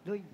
Lloyd.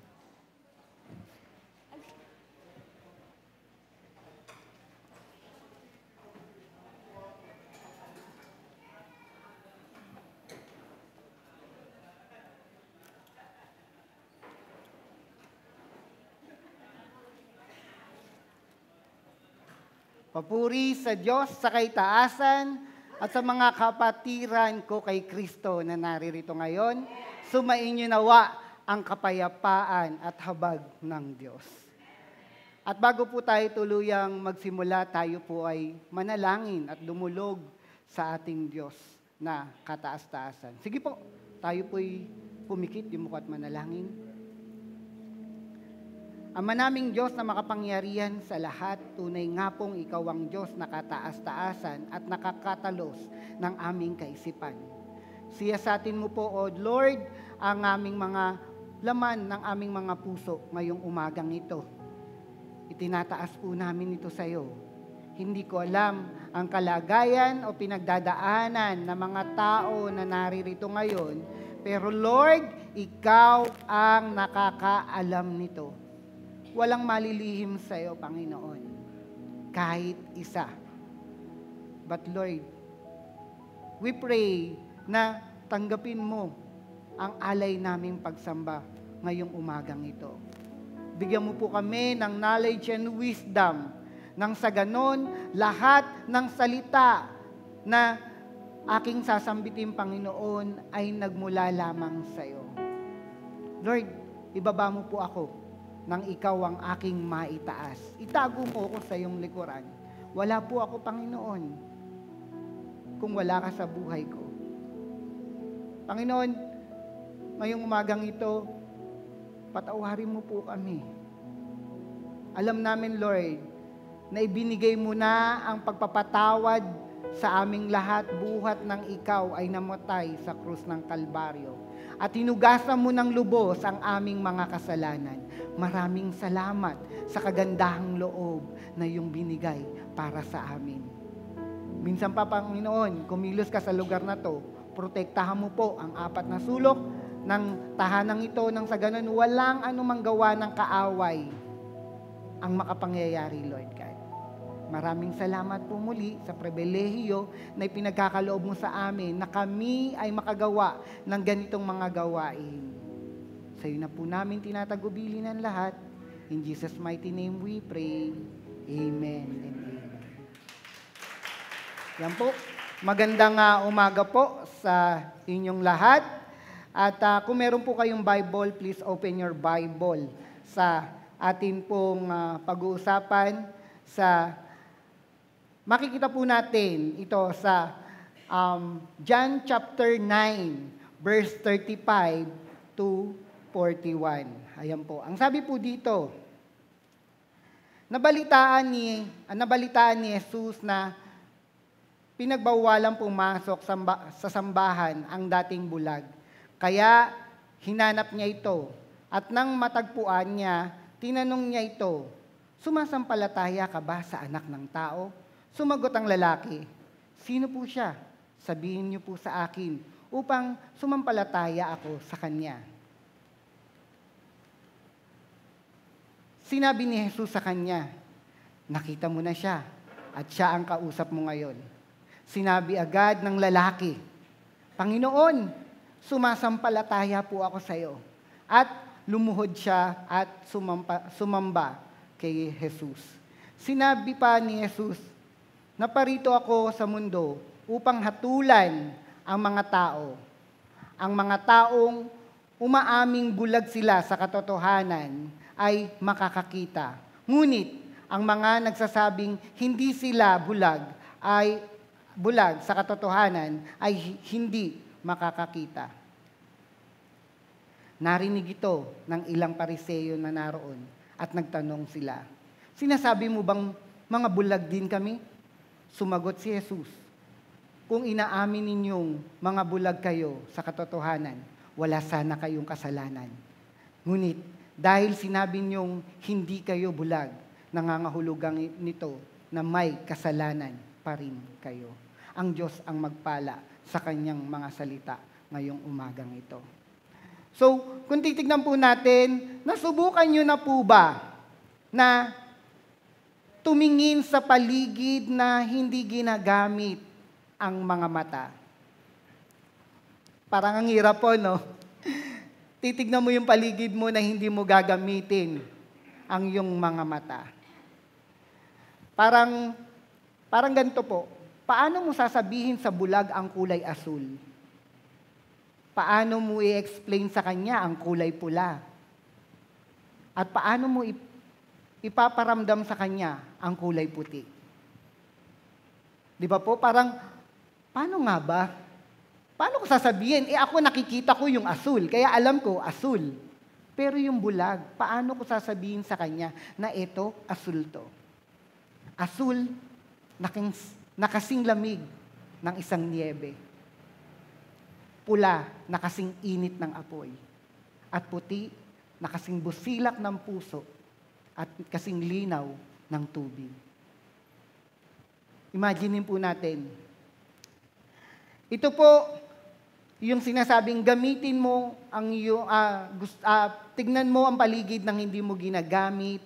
Papuri sa Diyos sa kaitaasan at sa mga kapatiran ko kay Kristo na naririto ngayon. Sumainyo nawa ang kapayapaan at habag ng Diyos. At bago po tayo tuluyang magsimula, tayo po ay manalangin at dumulog sa ating Diyos na kataas-taasan. Sige po, tayo po'y pumikit, yumuko at manalangin. Ama naming Diyos na makapangyarihan sa lahat, tunay nga pong Ikaw ang Diyos na kataas-taasan at nakakatalos ng aming kaisipan. Siyasatin mo po, O Lord, ang aming mga laman ng aming mga puso ngayong umagang ito. Itinataas po namin ito sa iyo. Hindi ko alam ang kalagayan o pinagdadaanan ng mga tao na naririto ngayon, pero Lord, Ikaw ang nakakaalam nito. Walang malilihim sa iyo, Panginoon, kahit isa. But Lord, we pray na tanggapin mo ang alay naming pagsamba ngayong umagang ito. Bigyan mo po kami ng knowledge and wisdom nang sa ganon, lahat ng salita na aking sasambitin, Panginoon, ay nagmula lamang sa iyo. Lord, ibaba mo po ako nang Ikaw ang aking maitaas. Itago mo ako sa iyong likuran. Wala po ako, Panginoon, kung wala ka sa buhay ko. Panginoon, ngayong umagang ito, patawarin mo po kami. Alam namin, Lord, na ibinigay mo na ang pagpapatawad sa aming lahat, buhat ng Ikaw ay namatay sa krus ng Kalbaryo. At hinugasan mo ng lubos ang aming mga kasalanan. Maraming salamat sa kagandahang loob na iyong binigay para sa amin. Minsan pa, Panginoon, kumilos ka sa lugar na to, protektahan mo po ang apat na sulok ng tahanang ito nang sa ganun walang anumang gawa ng kaaway ang makapangyayari, Lord God. Maraming salamat po muli sa pribilehiyo na ipinagkakaloob mo sa amin na kami ay makagawa ng ganitong mga gawain. Sa iyo na po namin tinatagubilin ang lahat. In Jesus' mighty name we pray. Amen and amen. Yan po. Magandang umaga po sa inyong lahat. At kung meron po kayong Bible, please open your Bible sa atin pong pag-uusapan sa makikita po natin ito sa John chapter 9, verse 35 to 41. Ayan po. Ang sabi po dito, nabalitaan ni Jesus na pinagbawalang pumasok sa sambahan ang dating bulag. Kaya hinanap niya ito. At nang matagpuan niya, tinanong niya ito, sumasampalataya ka ba sa anak ng tao? Sumagot ang lalaki, sino po siya? Sabihin niyo po sa akin upang sumampalataya ako sa kanya. Sinabi ni Jesus sa kanya, nakita mo na siya at siya ang kausap mo ngayon. Sinabi agad ng lalaki, Panginoon, sumasampalataya po ako sa iyo. At lumuhod siya at sumamba kay Jesus. Sinabi pa ni Jesus, naparito ako sa mundo upang hatulan ang mga tao. Ang mga taong umaaming bulag sila sa katotohanan ay makakakita. Ngunit ang mga nagsasabing hindi sila bulag sa katotohanan ay hindi makakakita. Narinig ito ng ilang Pariseyo na naroon at nagtanong sila, sinasabi mo bang mga bulag din kami? Sumagot si Jesus, kung inaamin ninyong mga bulag kayo sa katotohanan, wala sana kayong kasalanan. Ngunit dahil sinabi ninyong hindi kayo bulag, nangangahulugan nito na may kasalanan pa rin kayo. Ang Diyos ang magpala sa kanyang mga salita ngayong umagang ito. So, kung titignan po natin, nasubukan nyo na po ba na tumingin sa paligid na hindi ginagamit ang mga mata? Parang ang hirap po, no? Titignan mo yung paligid mo na hindi mo gagamitin ang iyong mga mata. Parang ganito po. Paano mo sasabihin sa bulag ang kulay asul? Paano mo i-explain sa kanya ang kulay pula? At paano mo ipaparamdam sa kanya ang kulay puti? Di ba po? Paano nga ba? Paano ko sasabihin? Ako nakikita ko yung asul, kaya alam ko asul. Pero yung bulag, paano ko sasabihin sa kanya na ito, asul to? Asul, nakasing lamig ng isang niebe. Pula, nakasing init ng apoy. At puti, nakasing busilak ng puso at kasing linaw ng tubig. Imaginin po natin. Ito po, yung sinasabing gamitin mo ang tignan mo ang paligid ng hindi mo ginagamit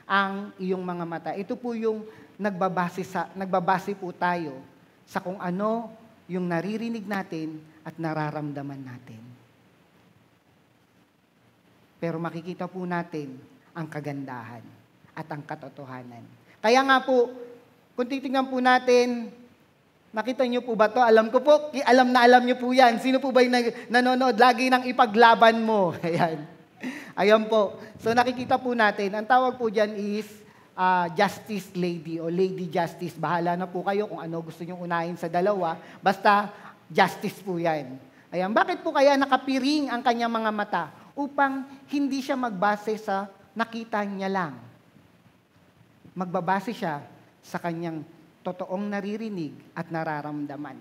ang iyong mga mata. Ito po yung nagbabase po tayo sa kung ano yung naririnig natin at nararamdaman natin. Pero makikita po natin ang kagandahan at ang katotohanan. Kaya nga po, kung titingnan po natin, nakita niyo po ba to? Alam ko po, alam na alam niyo po yan. Sino po ba yung nanonood? Lagi ng ipaglaban mo. Ayan. Ayan po. So nakikita po natin, ang tawag po dyan is Justice Lady o Lady Justice. Bahala na po kayo kung ano gusto nyo unahin sa dalawa. Basta justice po yan. Ayan. Bakit po kaya nakapiring ang kanyang mga mata? Upang hindi siya magbase sa nakita niya lang. Magbabase siya sa kanyang totoong naririnig at nararamdaman.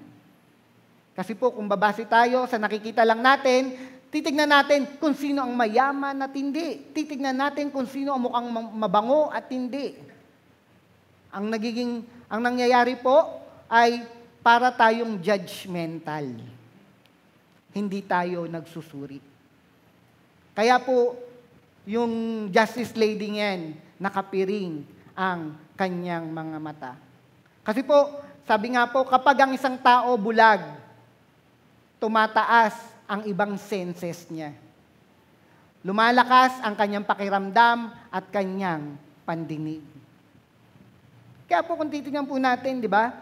Kasi po, kung babase tayo sa nakikita lang natin, titignan natin kung sino ang mayaman at hindi. Titignan natin kung sino ang mukhang mabango at hindi. Ang nangyayari po ay para tayong judgmental. Hindi tayo nagsusuri. Kaya po, yung Justice Lady yan, nakapiring ang kanyang mga mata. Kasi po, sabi nga po, kapag ang isang tao bulag, tumataas ang ibang senses niya. Lumalakas ang kanyang pakiramdam at kanyang pandinig. Kaya po kung titingnan po natin, di ba?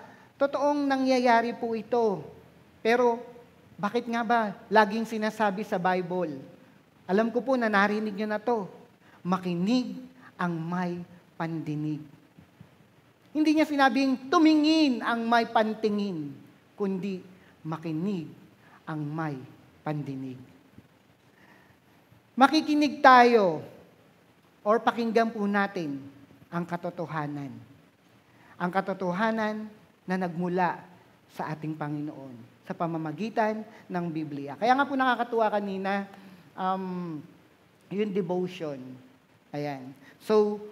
Totoong nangyayari po ito. Pero, bakit nga ba laging sinasabi sa Bible? Alam ko po na narinig nyo na to. Makinig ang may pandinig. Hindi niya sinabing tumingin ang may pantingin, kundi makinig ang may pandinig. Makikinig tayo or pakinggan po natin ang katotohanan. Ang katotohanan na nagmula sa ating Panginoon sa pamamagitan ng Biblia. Kaya nga po nakakatuwa kanina, yung devotion. Ayan. So,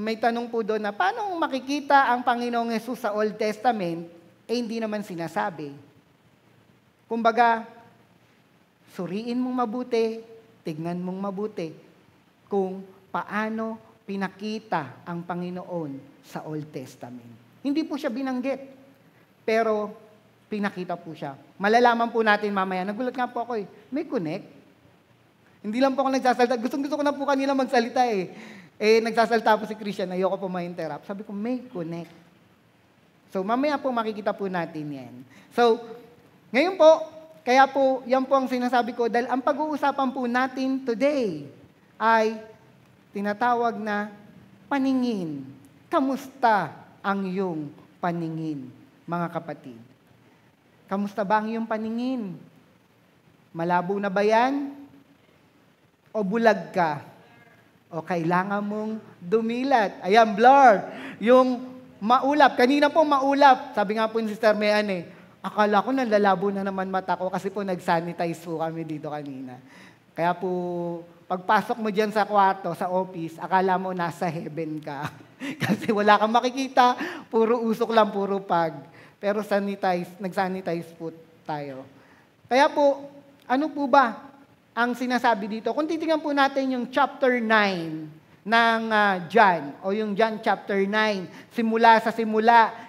may tanong po doon na paano makikita ang Panginoong Hesus sa Old Testament, hindi naman sinasabi. Kumbaga, suriin mong mabuti, tignan mong mabuti kung paano pinakita ang Panginoon sa Old Testament. Hindi po siya binanggit, pero pinakita po siya. Malalaman po natin mamaya. Nagulat nga po ako may connect. Hindi lang po ako nagsasalita. Gusto ko na po kanila magsalita nagsasalita po si Christian, ayoko po ma-interrupt. Sabi ko, may connect. So, mamaya po makikita po natin yan. So, ngayon po, kaya po, yan po ang sinasabi ko, dahil ang pag-uusapan po natin today ay tinatawag na paningin. Kamusta ang iyong paningin, mga kapatid? Kamusta ba ang iyong paningin? Malabo na ba yan? O bulag ka? O kailangan mong dumilat. Ayan, blur. Yung maulap. Kanina po maulap. Sabi nga po ni Sister Mayan akala ko nalalabo na naman mata ko kasi po nag-sanitize po kami dito kanina. Kaya po, pagpasok mo dyan sa kwarto, sa office, akala mo nasa heaven ka. Kasi wala kang makikita, puro usok lang, puro pag. Pero nag-sanitize po tayo. Kaya po, ano po ba ang sinasabi dito. Kung titingnan po natin yung chapter 9 ng John, o yung John chapter 9, simula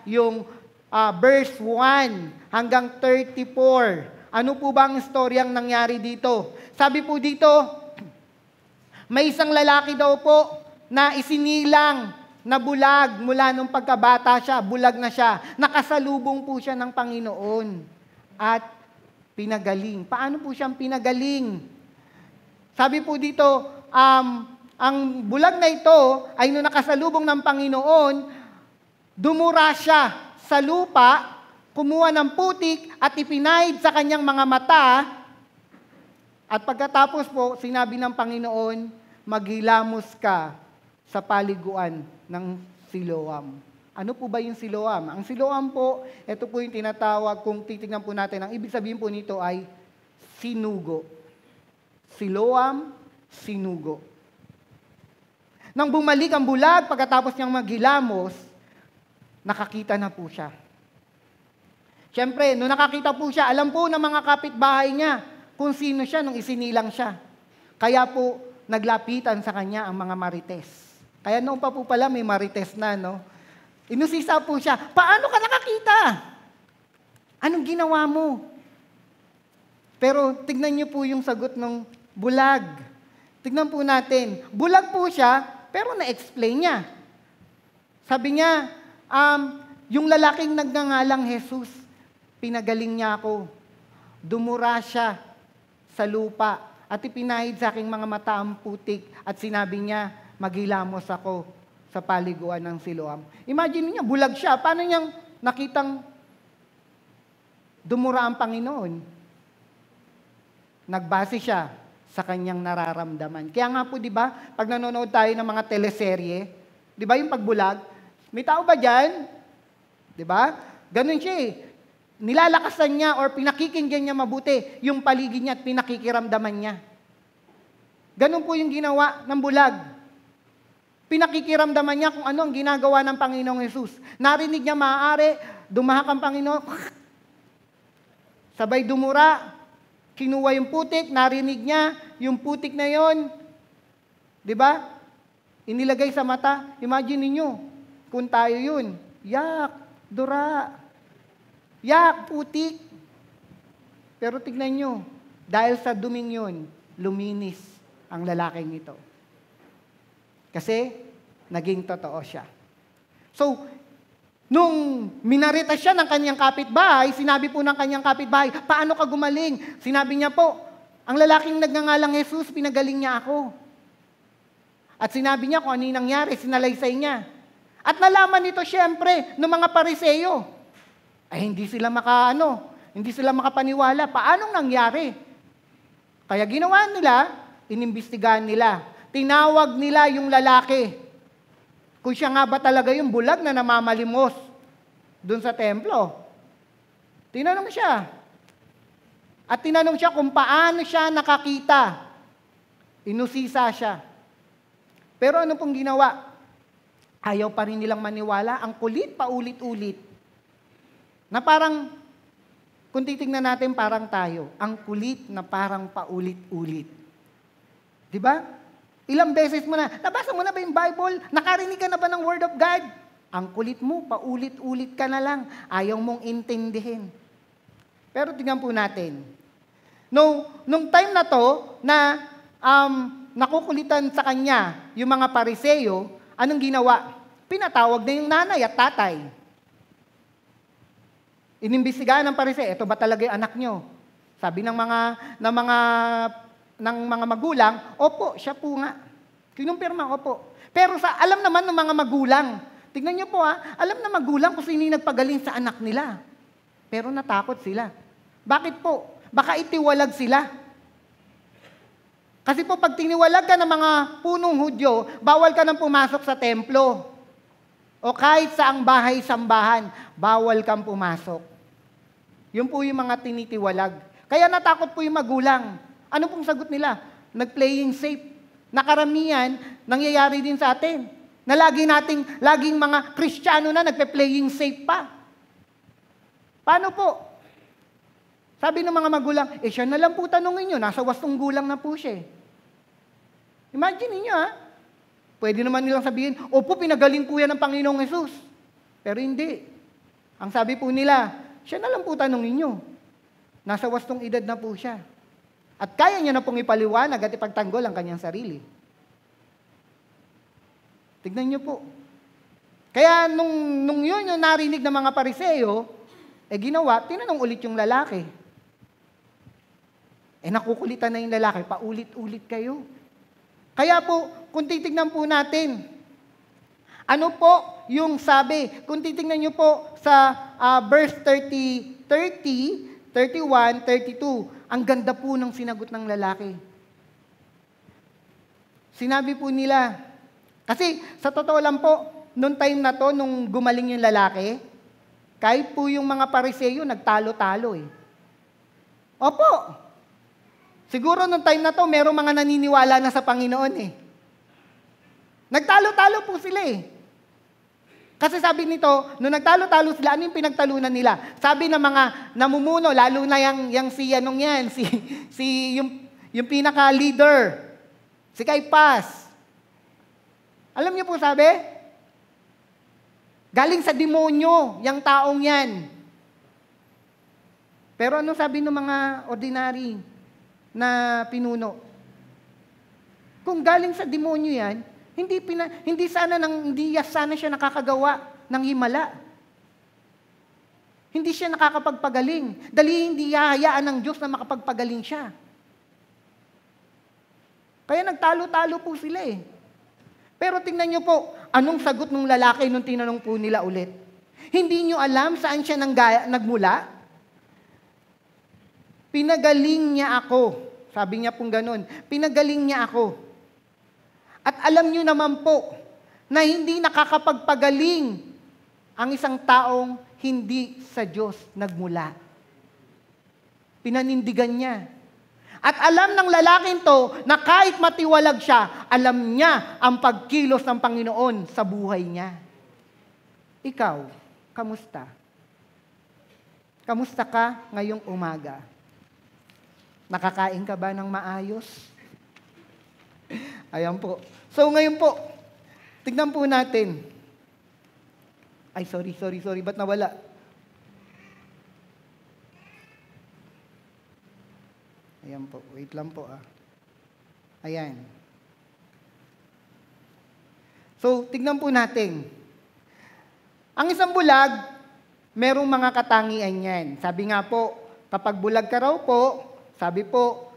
yung verse 1 hanggang 34. Ano po ba ang istoryang nangyari dito? Sabi po dito, may isang lalaki daw po na isinilang na bulag mula nung pagkabata siya, bulag na siya. Nakasalubong po siya ng Panginoon at pinagaling. Paano po siyang pinagaling? Sabi po dito, ang bulag na ito ay nung nakasalubong ng Panginoon, dumura siya sa lupa, kumuha ng putik at ipinahid sa kanyang mga mata. At pagkatapos po, sinabi ng Panginoon, maghilamos ka sa paliguan ng Siloam. Ano po ba yung Siloam? Ang Siloam po, ito po yung tinatawag, kung titignan po natin, ang ibig sabihin po nito ay sinugo. Siloam, sinugo. Nang bumalik ang bulag, pagkatapos niyang maghilamos, nakakita na po siya. Siyempre, nung nakakita po siya, alam po ng mga kapitbahay niya kung sino siya nung isinilang siya. Kaya po, naglapitan sa kanya ang mga marites. Kaya noon pa po pala may marites na, no? Inusisa po siya, paano ka nakakita? Anong ginawa mo? Pero tignan niyo po yung sagot ng bulag. Tignan po natin, bulag po siya, pero na-explain niya. Sabi niya, yung lalaking nagngangalang Jesus, pinagaling niya ako. Dumura siya sa lupa at ipinahid sa aking mga mata ang putik at sinabi niya, maghilamos ako sa paliguan ng Siloam. Imagine niya, bulag siya. Paano niyang nakitang dumura ang Panginoon? Nagbase siya sa kanyang nararamdaman. Kaya nga po, di ba, pag nanonood tayo ng mga teleserye, di ba yung pagbulag, may tao ba dyan? Di ba? Ganun siya eh. Nilalakasan niya or pinakikinggan niya mabuti yung paligid niya at pinakikiramdaman niya. Ganun po yung ginawa ng bulag. Pinakikiramdaman niya kung ano ang ginagawa ng Panginoong Hesus. Narinig niya maaari, dumahak ang Panginoon, sabay dumura, kinuha yung putik, narinig niya yung putik na yon, di ba? Inilagay sa mata. Imagine niyo kung tayo yun, yak, dura, yak, putik. Pero tignan niyo, dahil sa duming yun, luminis ang lalaking ito. Kasi, naging totoo siya. So, nung minarita siya ng kanyang kapitbahay, sinabi po ng kanyang kapitbahay, paano ka gumaling? Sinabi niya po, ang lalaking nagngangalang Jesus, pinagaling niya ako. At sinabi niya kung ano yung nangyari, sinalaysay niya. At nalaman nito siyempre ng mga Pariseo. Ay hindi sila makapaniwala. Paanong nangyari? Kaya ginawa nila, inimbestigahan nila. Tinawag nila yung lalaki. Kung siya nga ba talaga yung bulag na namamalimos doon sa templo. Tinanong siya. At tinanong siya kung paano siya nakakita. Inusisa siya. Pero ano pong ginawa? Ayaw pa rin nilang maniwala. Ang kulit, paulit-ulit. Na parang, kung titingnan natin parang tayo, ang kulit na parang paulit-ulit. Diba? Ilang beses mo na, nabasa mo na ba yung Bible? Nakarinig ka na ba ng Word of God? Ang kulit mo, paulit-ulit ka na lang. Ayaw mong intindihin. Pero tingnan po natin. Nung time na to, na nakukulitan sa kanya yung mga Pariseo, anong ginawa? Pinatawag na yung nanay at tatay. Inimbestigahan ng Pariseo, ito ba talaga yung anak nyo? Sabi ng mga magulang, opo, siya po nga. Kinumpirma, opo. Pero alam naman ng mga magulang, tignan niyo po alam na magulang kung sino yung nagpagaling sa anak nila. Pero natakot sila. Bakit po? Baka itiwalag sila. Kasi po pag tiniwalag ka ng mga punong Hudyo, bawal ka nang pumasok sa templo. O kahit saang bahay-sambahan, bawal kang pumasok. Yun po yung mga tinitiwalag. Kaya natakot po yung magulang. Ano pong sagot nila? Nag-playing safe. Nakaramihan, nangyayari din sa atin. Na laging mga Kristiyano na nagpe-playing safe pa. Paano po? Sabi ng mga magulang, siya na lang po tanungin nyo, nasa 8 gulang na po siya. Imagine niyo pwede naman nilang sabihin, opo, pinagaling po yan ng Panginoong Hesus. Pero hindi. Ang sabi po nila, siya na lang po tanungin nyo. Nasa 8 edad na po siya. At kaya niya na pong ipaliwanag at ipagtanggol ang kanyang sarili. Tignan niyo po. Kaya nung yun yung narinig ng mga Pariseo, ginawa, tinanong ulit yung lalaki. Nakukulitan na yung lalaki, paulit-ulit kayo. Kaya po, kung titignan po natin, ano po yung sabi? Kung titignan nyo po sa verse 30, 31, 32, ang ganda po ng sinagot ng lalaki. Sinabi po nila, kasi sa totoo lang po, nung time na to, nung gumaling yung lalaki, kahit po yung mga Pariseo, nagtalo-talo Opo. Siguro nung time na to, merong mga naniniwala na sa Panginoon Nagtalo-talo po sila Kasi sabi nito, nung nagtalo-talo sila, ano yung pinagtalunan nila? Sabi ng mga namumuno, lalo na yung yung pinaka-leader, si Caiphas. Alam niyo po sabi? Galing sa demonyo, yung taong yan. Pero ano sabi ng mga ordinary na pinuno? Kung galing sa demonyo yan, hindi sana siya nakakagawa ng himala. Hindi siya nakakapagpagaling. Dahil hindi hahayaan ng Diyos na makapagpagaling siya. Kaya nagtalo-talo po sila Pero tingnan niyo po, anong sagot ng lalaki nung tinanong po nila ulit? Hindi niyo alam saan siya nagmula? Pinagaling niya ako. Sabi niya pong ganun. Pinagaling niya ako. At alam niyo naman po na hindi nakakapagpagaling ang isang taong hindi sa Diyos nagmula. Pinanindigan niya. At alam ng lalaking to na kahit matiwalag siya, alam niya ang pagkilos ng Panginoon sa buhay niya. Ikaw, kamusta? Kamusta ka ngayong umaga? Nakakain ka ba ng maayos? Ayan po. So ngayon po, tignan po natin. Ay, sorry. Ba't nawala? Ayan po. Wait lang po Ayan. So, tignan po natin. Ang isang bulag, merong mga katangian yan. Sabi nga po, kapag bulag ka raw po, sabi po,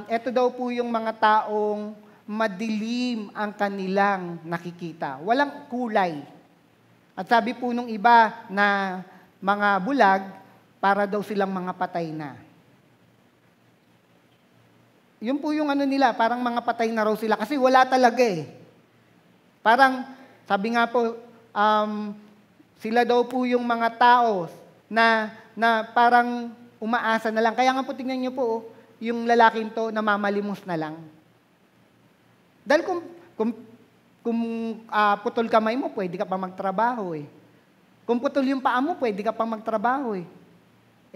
ito daw po yung mga taong madilim ang kanilang nakikita. Walang kulay. At sabi po nung iba na mga bulag, para daw silang mga patay na. Yun po yung nila, parang mga patay na raw sila kasi wala talaga Parang, sabi nga po, sila daw po yung mga tao na parang umaasa na lang. Kaya nga po tingnan niyo po, yung lalaking to namamalimos na lang. Dahil kung putol kamay mo, pwede ka pa magtrabaho Kung putol yung paa mo, pwede ka pa magtrabaho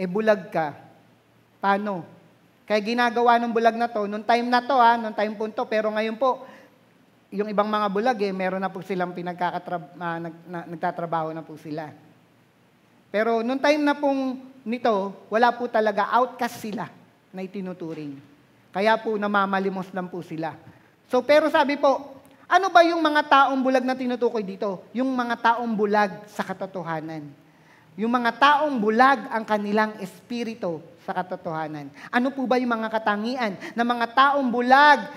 bulag ka. Paano? Kaya ginagawa ng bulag na to, nung time na to nung time po to, pero ngayon po, yung ibang mga bulag meron na po silang nagtatrabaho na po sila. Pero nung time na pong nito, wala po talaga, outcast sila na itinuturing. Kaya po namamalimos lang po sila. So, pero sabi po, ano ba yung mga taong bulag na tinutukoy dito? Yung mga taong bulag sa katotohanan. Yung mga taong bulag ang kanilang espiritu sa katotohanan. Ano po ba yung mga katangian na mga taong bulag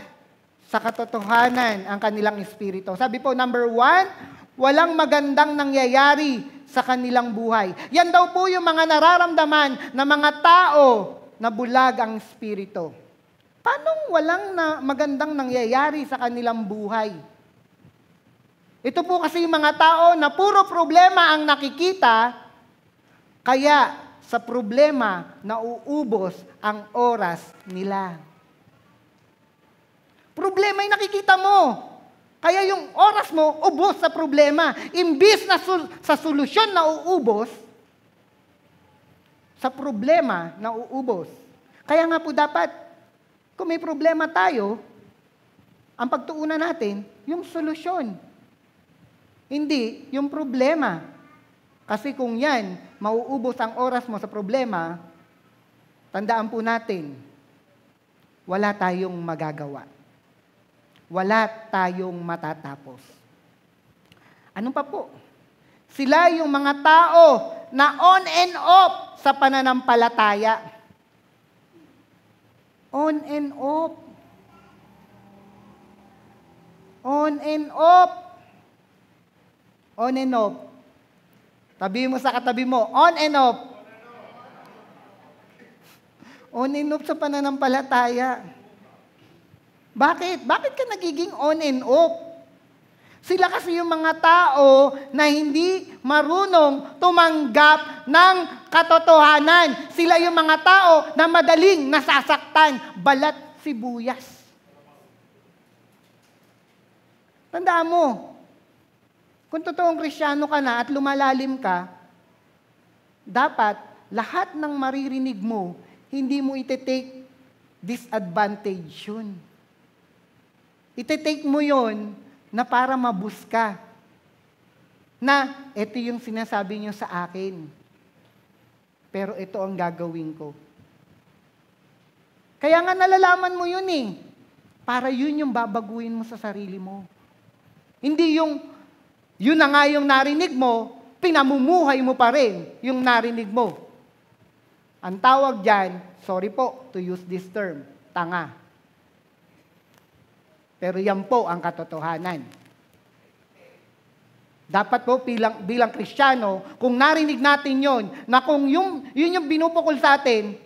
sa katotohanan ang kanilang espiritu? Sabi po, number 1, walang magandang nangyayari sa kanilang buhay. Yan daw po yung mga nararamdaman ng mga tao na bulag ang espiritu. Paano walang magandang nangyayari sa kanilang buhay? Ito po kasi yung mga tao na puro problema ang nakikita, kaya sa problema nauubos ang oras nila. Problema yung nakikita mo. Kaya yung oras mo, ubos sa problema. Imbis na sa solusyon na uubos, sa problema na uubos. Kaya nga po dapat, kung may problema tayo, ang pagtuunan natin, yung solusyon. Hindi yung problema. Kasi kung yan, mauubos ang oras mo sa problema, tandaan po natin, wala tayong magagawa. Wala tayong matatapos. Ano pa po? Sila yung mga tao na on and off sa pananampalataya. On and off. On and off. On and off. Tabi mo sa katabi mo, on and off. On and off sa pananampalataya. Bakit? Bakit ka nagiging on and off? Sila kasi yung mga tao na hindi marunong tumanggap ng katotohanan. Sila yung mga tao na madaling nasasaktan, balat sibuyas. Tandaan mo, kung totoong Kristiyano ka na at lumalalim ka, dapat lahat ng maririnig mo, hindi mo iti-take disadvantage yun. Iti-take mo yun na para mabus ka. Na, ito yung sinasabi niyo sa akin. Pero ito ang gagawin ko. Kaya nga nalalaman mo yun eh. Para yun yung babaguhin mo sa sarili mo. Hindi yung, yun na nga yung narinig mo, pinamumuhay mo pa rin yung narinig mo. Ang tawag dyan, sorry po to use this term, tanga. Pero yan po ang katotohanan. Dapat po bilang Kristiyano, kung narinig natin yon, na kung yun yung binupukol sa atin,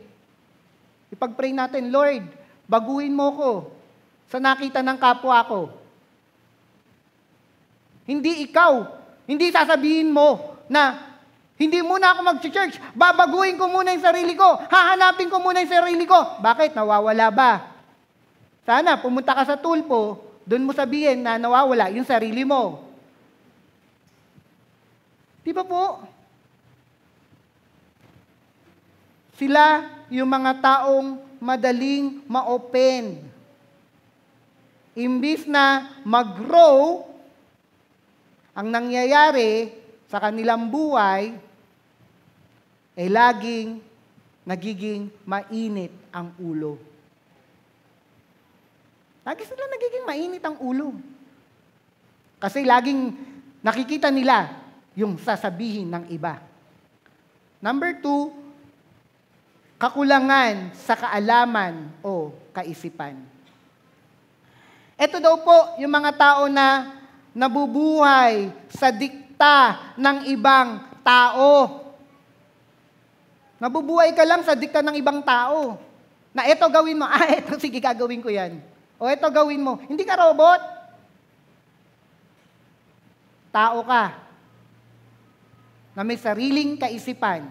ipag-pray natin, Lord, baguhin mo ko sa nakita ng kapwa ko. Hindi ikaw, hindi sasabihin mo na hindi muna ako mag-church, babaguhin ko muna yung sarili ko, hahanapin ko muna yung sarili ko. Bakit? Nawawala ba? Sana, pumunta ka sa tulpo, doon mo sabihin na nawawala yung sarili mo. Di ba po? Sila yung mga taong madaling ma-open. Imbis na mag-grow, ang nangyayari sa kanilang buhay, ay laging nagiging mainit ang ulo. Lagi sila nagiging mainit ang ulo. Kasi laging nakikita nila yung sasabihin ng iba. Number 2, kakulangan sa kaalaman o kaisipan. Ito daw po yung mga tao na nabubuhay sa dikta ng ibang tao. Nabubuhay ka lang sa dikta ng ibang tao. Na eto gawin mo, eto sige gagawin ko yan. O eto gawin mo. Hindi ka robot. Tao ka na may sariling kaisipan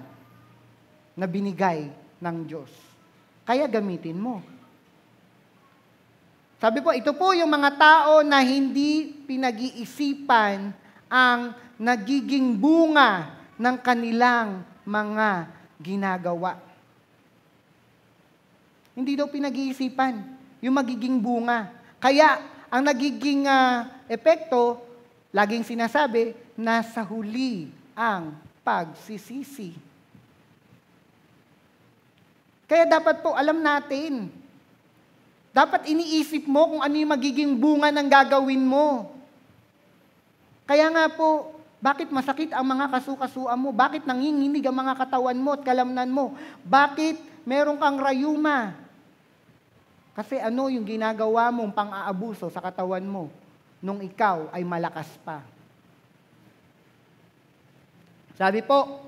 na binigay ng Diyos. Kaya gamitin mo. Sabi po, ito po yung mga tao na hindi pinag-iisipan ang nagiging bunga ng kanilang mga ginagawa. Hindi daw pinag-iisipan yung magiging bunga. Kaya, ang nagiging epekto, laging sinasabi, nasa huli ang pagsisisi. Kaya dapat po alam natin, dapat iniisip mo kung ano yung magiging bunga ng gagawin mo. Kaya nga po, bakit masakit ang mga kasukasuan mo? Bakit nanginginig ang mga katawan mo at kalamnan mo? Bakit meron kang rayuma? Kasi ano yung ginagawa mong pang-aabuso sa katawan mo nung ikaw ay malakas pa? Sabi po,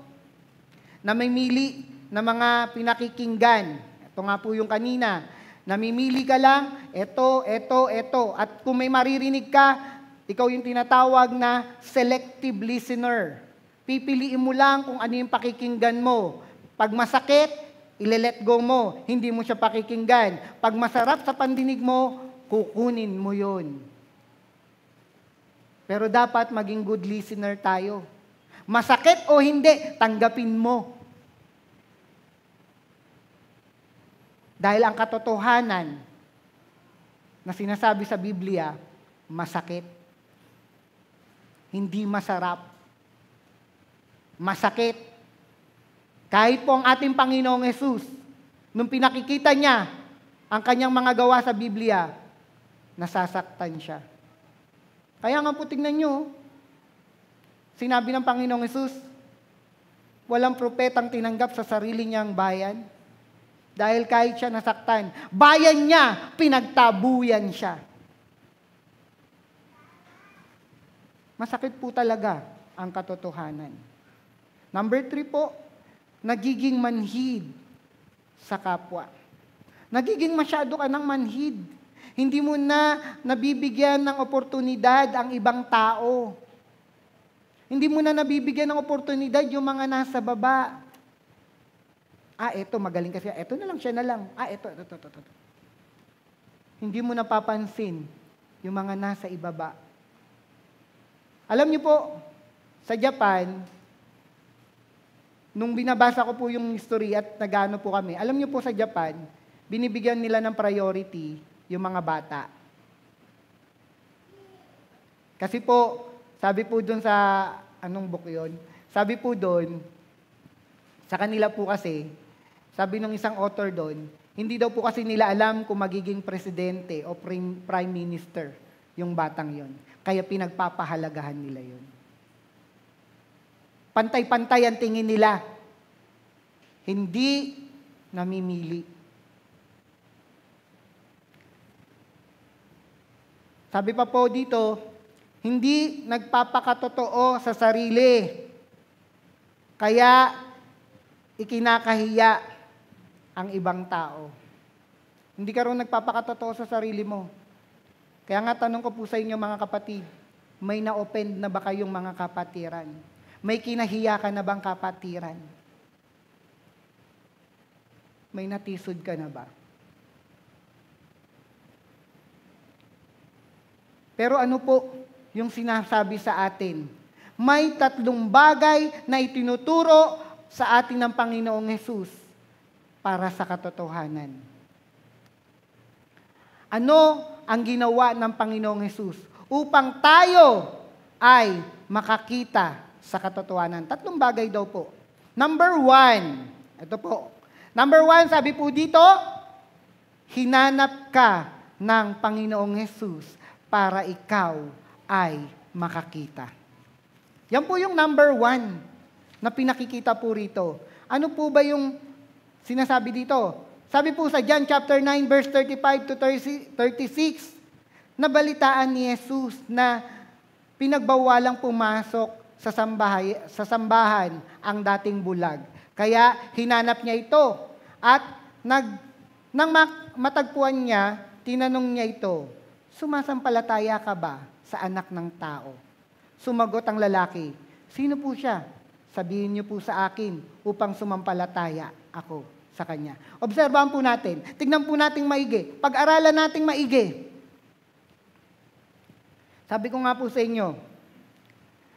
namimili na mga pinakikinggan. Ito nga po yung kanina. Namimili ka lang, ito. At kung may maririnig ka, ikaw yung tinatawag na selective listener. Pipiliin mo lang kung ano yung pakikinggan mo. Pag masakit, ile-let go mo, hindi mo siya pakikinggan. Pag masarap sa pandinig mo, kukunin mo yun. Pero dapat maging good listener tayo. Masakit o hindi, tanggapin mo. Dahil ang katotohanan na sinasabi sa Biblia, masakit. Hindi masarap. Masakit. Kahit po ang ating Panginoong Hesus, nung pinakikita niya ang kanyang mga gawa sa Biblia, nasasaktan siya. Kaya nga po tingnan nyo, sinabi ng Panginoong Hesus, walang propetang tinanggap sa sarili niyang bayan. Dahil kahit siya nasaktan, bayan niya, pinagtabuyan siya. Masakit po talaga ang katotohanan. Number 3 po, nagiging manhid sa kapwa. Nagiging masyado ka ng manhid. Hindi mo na nabibigyan ng oportunidad ang ibang tao. Hindi mo na nabibigyan ng oportunidad yung mga nasa baba. Eto, magaling kasi. Eto na lang, siya na lang. Eto. Hindi mo napapansin yung mga nasa ibaba. Alam niyo po, sa Japan, nung binabasa ko po yung history at nagano po kami, alam niyo po sa Japan, binibigyan nila ng priority yung mga bata. Kasi po, sabi po doon sa, anong book yun? Sabi po doon, sa kanila po kasi, sabi ng isang author doon, hindi daw po kasi nila alam kung magiging presidente o prime minister yung batang yon. Kaya pinagpapahalagahan nila yon. Pantay-pantay ang tingin nila. Hindi namimili. Sabi pa po dito, hindi nagpapakatotoo sa sarili. Kaya ikinakahiya ang ibang tao. Hindi ka rin nagpapakatotoo sa sarili mo. Kaya nga tanong ko po sa inyo mga kapatid, may na-offend na ba kayong mga kapatiran? May kinahiya ka na bang kapatiran? May natisod ka na ba? Pero ano po yung sinasabi sa atin? May 3 bagay na itinuturo sa atin ng Panginoong Hesus para sa katotohanan. Ano ang ginawa ng Panginoong Hesus upang tayo ay makakita sa katotohanan? 3 bagay daw po. Number 1, ito po. Number 1, sabi po dito, hinanap ka ng Panginoong Hesus para ikaw ay makakita. Yan po yung number 1 na pinakikita po rito. Ano po ba yung sinasabi dito? Sabi po sa John chapter 9 verse 35 to 36, nabalitaan ni Jesus na pinagbawalang pumasok sa sambahan ang dating bulag. Kaya hinanap niya ito at nang matagpuan niya, tinanong niya ito, sumasampalataya ka ba sa anak ng tao? Sumagot ang lalaki, sino po siya? Sabihin niyo po sa akin upang sumampalataya ako sa kanya. Obserbahan po natin. Tignan po nating maigi. Pag-aralan nating maigi. Sabi ko nga po sa inyo,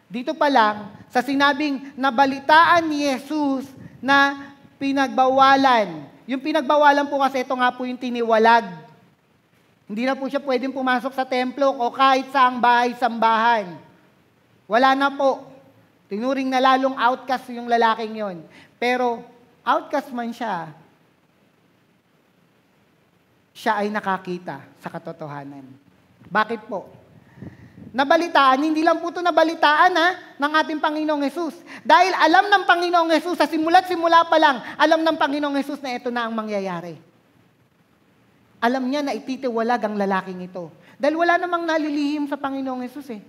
dito pa lang, sa sinabing nabalitaan ni Jesus na pinagbawalan. Yung pinagbawalan po kasi ito nga po yung tiniwalag. Hindi na po siya pwedeng pumasok sa templo o kahit saang bahay-sambahan. Wala na po. Tinuring na lalong outcast yung lalaking yon. Pero outcast man siya, siya ay nakakita sa katotohanan. Bakit po? Nabalitaan, hindi lang po ito nabalitaan ng ating Panginoong Hesus. Dahil alam ng Panginoong Hesus, sa simula pa lang, alam ng Panginoong Hesus na ito na ang mangyayari. Alam niya na ititiwalag ang lalaking ito. Dahil wala namang nalilihim sa Panginoong Hesus eh.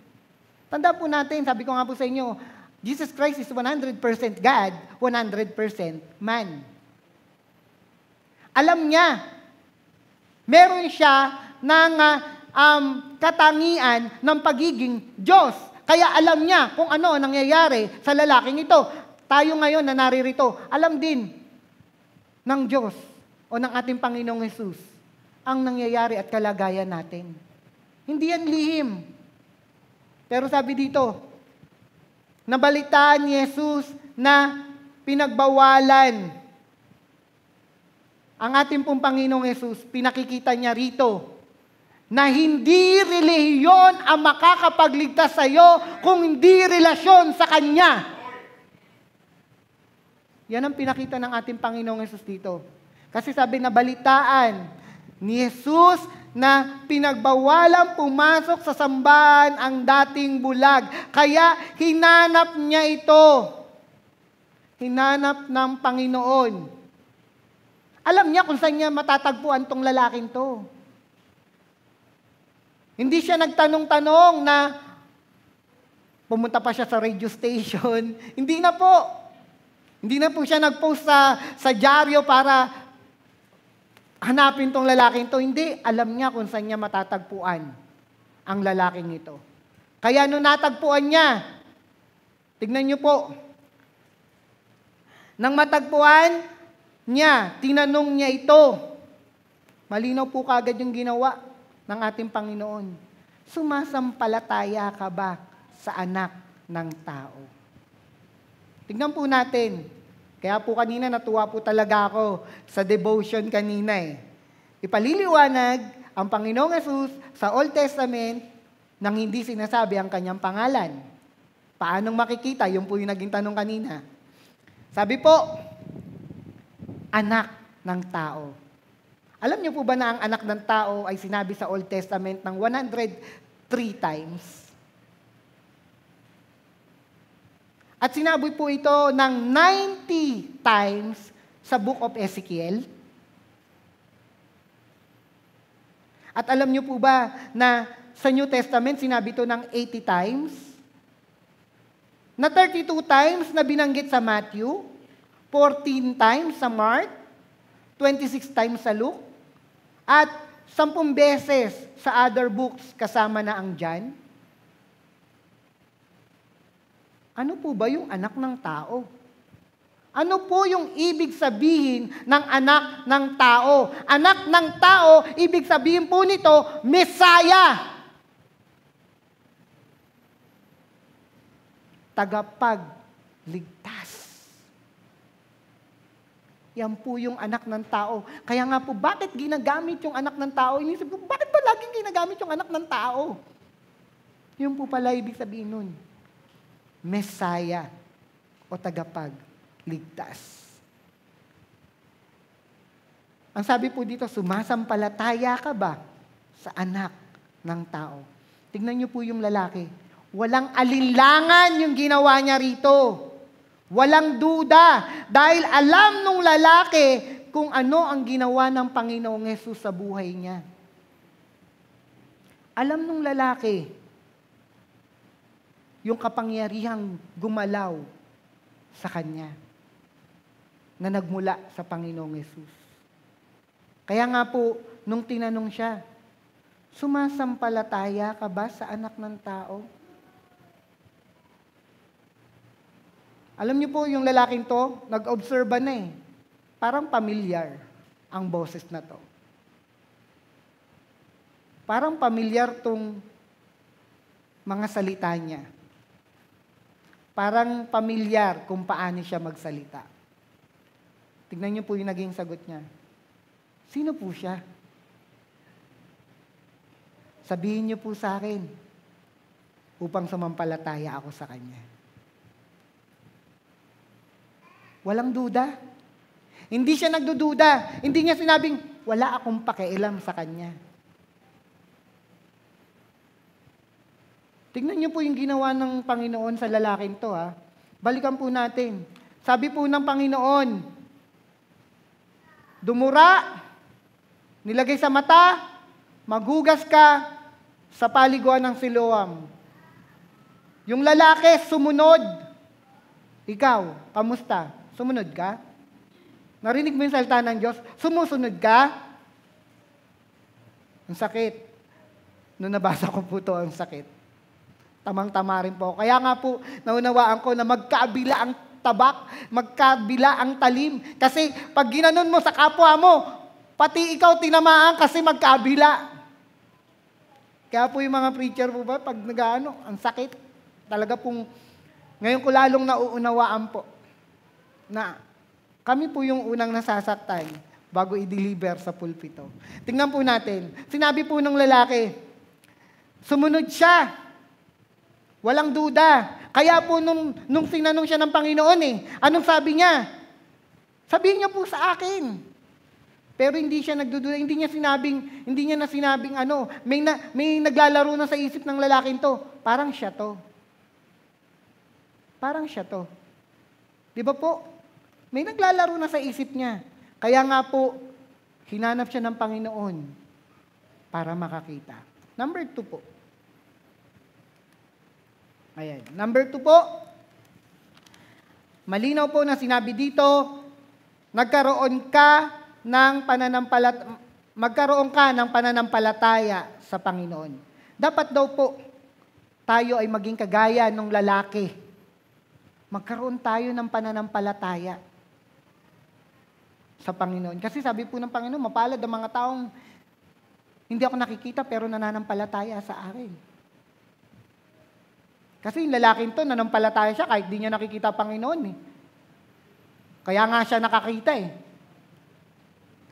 Tanda po natin, sabi ko nga po sa inyo, Jesus Christ is 100% God, 100% man. Alam niya, meron siya ng katangian ng pagiging Diyos. Kaya alam niya kung ano ang nangyayari sa lalaking ito. Tayo ngayon na naririto, alam din ng Diyos o ng ating Panginoong Hesus ang nangyayari at kalagayan natin. Hindi yan lihim. Pero sabi dito, nabalitaan ni Jesus na pinagbawalan ang ating pong Panginoong Yesus, pinakikita niya rito na hindi relihiyon ang makakapagligtas sa iyo kung hindi relasyon sa Kanya. Yan ang pinakita ng ating Panginoong Yesus dito. Kasi sabi na balitaan ni Jesus na pinagbawalang pumasok sa sambahan ang dating bulag. Kaya hinanap niya ito. Hinanap ng Panginoon. Alam niya kung saan niya matatagpuan tong lalaking to. Hindi siya nagtanong-tanong na pumunta pa siya sa radio station. Hindi na po. Hindi na po siya nag-post sa dyaryo para hanapin tong lalaking to. Hindi. Alam niya kung saan niya matatagpuan ang lalaking ito. Kaya nung natagpuan niya, tignan niyo po, nang matagpuan niya, tinanong niya ito. Malinaw po kagad yung ginawa ng ating Panginoon. Sumasampalataya ka ba sa anak ng tao? Tingnan po natin. Kaya po kanina natuwa po talaga ako sa devotion kanina eh. Ipaliliwanag ang Panginoong Yesus sa Old Testament nang hindi sinasabi ang kanyang pangalan. Paanong makikita? Yung po yung naging tanong kanina. Sabi po, anak ng tao. Alam niyo po ba na ang anak ng tao ay sinabi sa Old Testament ng 103 times? At sinabi po ito ng 90 times sa Book of Ezekiel. At alam niyo po ba na sa New Testament sinabi ito ng 80 times? Na 32 times na binanggit sa Matthew, 14 times sa Mark, 26 times sa Luke, at 10 beses sa other books kasama na ang John. Ano po ba yung anak ng tao? Ano po yung ibig sabihin ng anak ng tao? Anak ng tao, ibig sabihin po nito, Messiah. Tagapagligtas. Yan po yung anak ng tao. Kaya nga po, bakit ginagamit yung anak ng tao? Inisip ko, bakit ba laging ginagamit yung anak ng tao? Yun po pala ibig sabihin nun. Messiah o tagapagligtas. Ang sabi po dito, sumasampalataya ka ba sa anak ng tao? Tignan niyo po yung lalaki. Walang alinlangan yung ginawa niya rito. Walang duda. Dahil alam nung lalaki kung ano ang ginawa ng Panginoong Yesus sa buhay niya. Alam nung lalaki yung kapangyarihang gumalaw sa kanya na nagmula sa Panginoong Yesus. Kaya nga po, nung tinanong siya, sumasampalataya ka ba sa anak ng tao? Alam niyo po, yung lalaking to, nag-obserba na eh. Parang familiar ang boses na to. Parang familiar tong mga salita niya. Parang familiar kung paano siya magsalita. Tignan niyo po yung naging sagot niya. Sino po siya? Sabihin niyo po sa akin upang sumampalataya ako sa kanya. Walang duda. Hindi siya nagdududa. Hindi niya sinabing, wala akong pakialam sa kanya. Tingnan niyo po yung ginawa ng Panginoon sa lalaking to. Balikan po natin. Sabi po ng Panginoon, dumura, nilagay sa mata, maghugas ka sa paliguan ng Siloam. Yung lalaki, sumunod. Ikaw, kamusta? Sumunod ka? Narinig mo yung salita ng Diyos? Sumusunod ka? Ang sakit. Noong nabasa ko po ito, ang sakit. Tamang-tama rin po. Kaya nga po, naunawaan ko na magkaabila ang tabak, magkabila ang talim. Kasi pag ginanon mo sa kapwa mo, pati ikaw tinamaan kasi magkabila. Kaya po yung mga preacher po ba, pag nag-ano, ang sakit. Talaga pong, ngayon ko lalong nauunawaan po na kami po yung unang nasasaktan bago i-deliver sa pulpito. Tingnan po natin. Sinabi po ng lalaki, sumunod siya. Walang duda. Kaya po nung sinanong siya ng Panginoon anong sabi niya? Sabihin niyo po sa akin. Pero hindi siya nagdududa, hindi niya na sinabing may naglalaro na sa isip ng lalaking to. Parang siya to. Parang siya to. Di ba po? May naglalaro na sa isip niya. Kaya nga po, hinanap siya ng Panginoon para makakita. Number 2 po. Ayan. Number 2 po, malinaw po na sinabi dito, magkaroon ka ng pananampalataya sa Panginoon. Dapat daw po, tayo ay maging kagaya ng lalaki. Magkaroon tayo ng pananampalataya sa Panginoon. Kasi sabi po ng Panginoon, mapalad ang mga taong hindi ako nakikita pero nananampalataya sa akin. Kasi yung lalaking to, nanampalataya siya kahit di niya nakikita Panginoon Kaya nga siya nakakita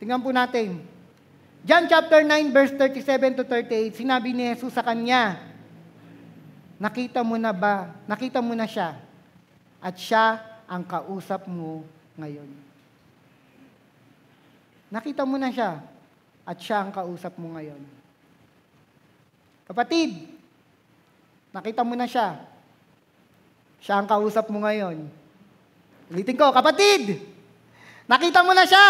Tingnan po natin. John chapter 9 verse 37 to 38, sinabi ni Jesus sa kanya, nakita mo na siya at siya ang kausap mo ngayon. Nakita mo na siya at siya ang kausap mo ngayon. Kapatid, nakita mo na siya. Siya ang kausap mo ngayon. Ulitin ko, kapatid, nakita mo na siya.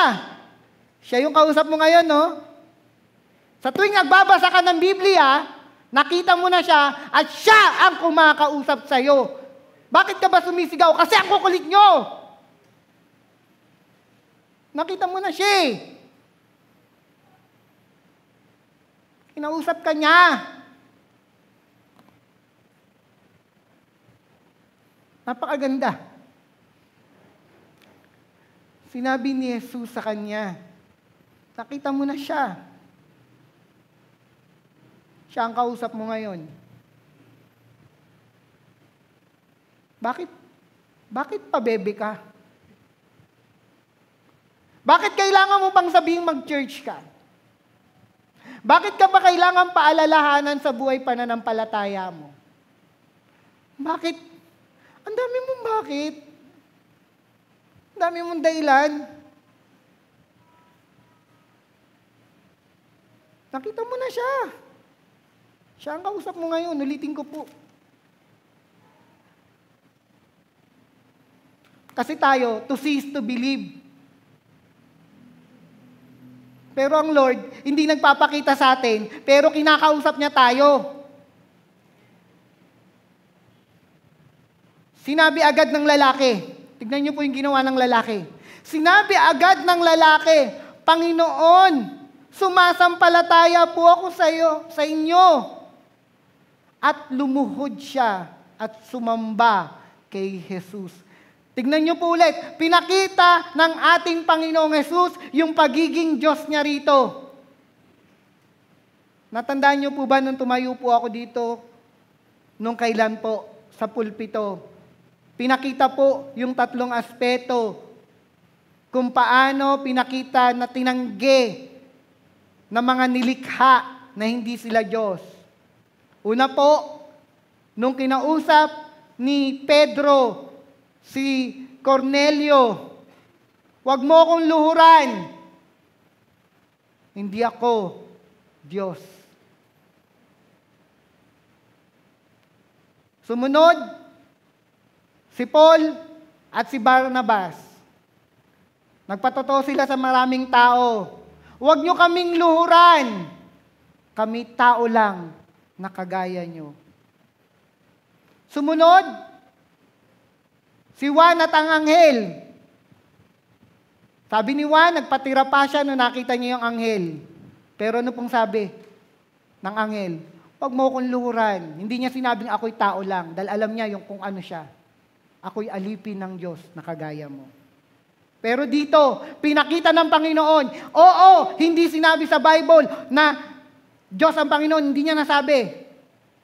Siya yung kausap mo ngayon, Sa tuwing nagbabasa ka ng Biblia, nakita mo na siya at siya ang kumakausap sa'yo. Bakit ka ba sumisigaw? Kasi ang kukulit nyo. Nakita mo na siya Kinausap ka niya. Napakaganda. Sinabi ni Jesus sa kanya, nakita mo na siya. Siya ang kausap mo ngayon. Bakit pabebe ka? Bakit kailangan mo pang sabihing mag-church ka? Bakit ka ba kailangan paalalahanan sa buhay pananampalataya mo? Bakit? Ang dami mong bakit? Ang dami mong dahilan. Nakita mo na siya. Siya ang kausap mo ngayon. Ulitin ko po. Kasi tayo, to cease to believe. Pero ang Lord, hindi nagpapakita sa atin, pero kinakausap niya tayo. Sinabi agad ng lalaki, tignan niyo po yung ginawa ng lalaki. Sinabi agad ng lalaki, Panginoon, sumasampalataya po ako sa inyo. At lumuhod siya at sumamba kay Jesus. Tignan niyo po ulit, pinakita ng ating Panginoong Jesus yung pagiging Diyos niya rito. Natandaan niyo po ba nung tumayo po ako dito, nung kailan po, sa pulpito? Pinakita po yung 3 aspeto kung paano pinakita na tinanggi ng mga nilikha na hindi sila Diyos. Una po, nung kinausap ni Pedro, si Cornelio, huwag mo akong luhuran. Hindi ako Diyos. Sumunod, si Paul at si Barnabas. Nagpatotoo sila sa maraming tao. Huwag nyo kaming luhuran. Kami tao lang na kagaya nyo. Sumunod, si Juan at ang anghel. Sabi ni Juan, nagpatira pa siya nung nakita niya yung anghel. Pero ano pong sabi ng anghel? Huwag mo akong luhuran. Hindi niya sinabing ako'y tao lang, dahil alam niya yung kung ano siya. Ako'y alipin ng Diyos na kagaya mo. Pero dito, pinakita ng Panginoon, oo, hindi sinabi sa Bible na Diyos ang Panginoon, hindi niya nasabi.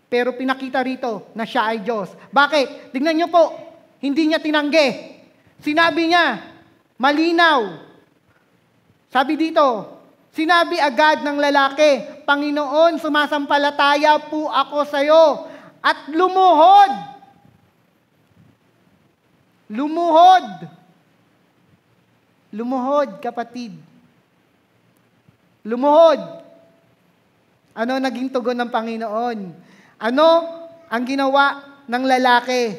Pero pinakita rito na siya ay Diyos. Bakit? Tingnan niyo po, hindi niya tinanggi. Sinabi niya, malinaw, Sabi dito, sinabi agad ng lalaki, Panginoon, sumasampalataya po ako sa iyo. At lumuhod. Lumuhod. Lumuhod, kapatid. Lumuhod. Ano naging tugon ng Panginoon? Ano ang ginawa ng lalaki?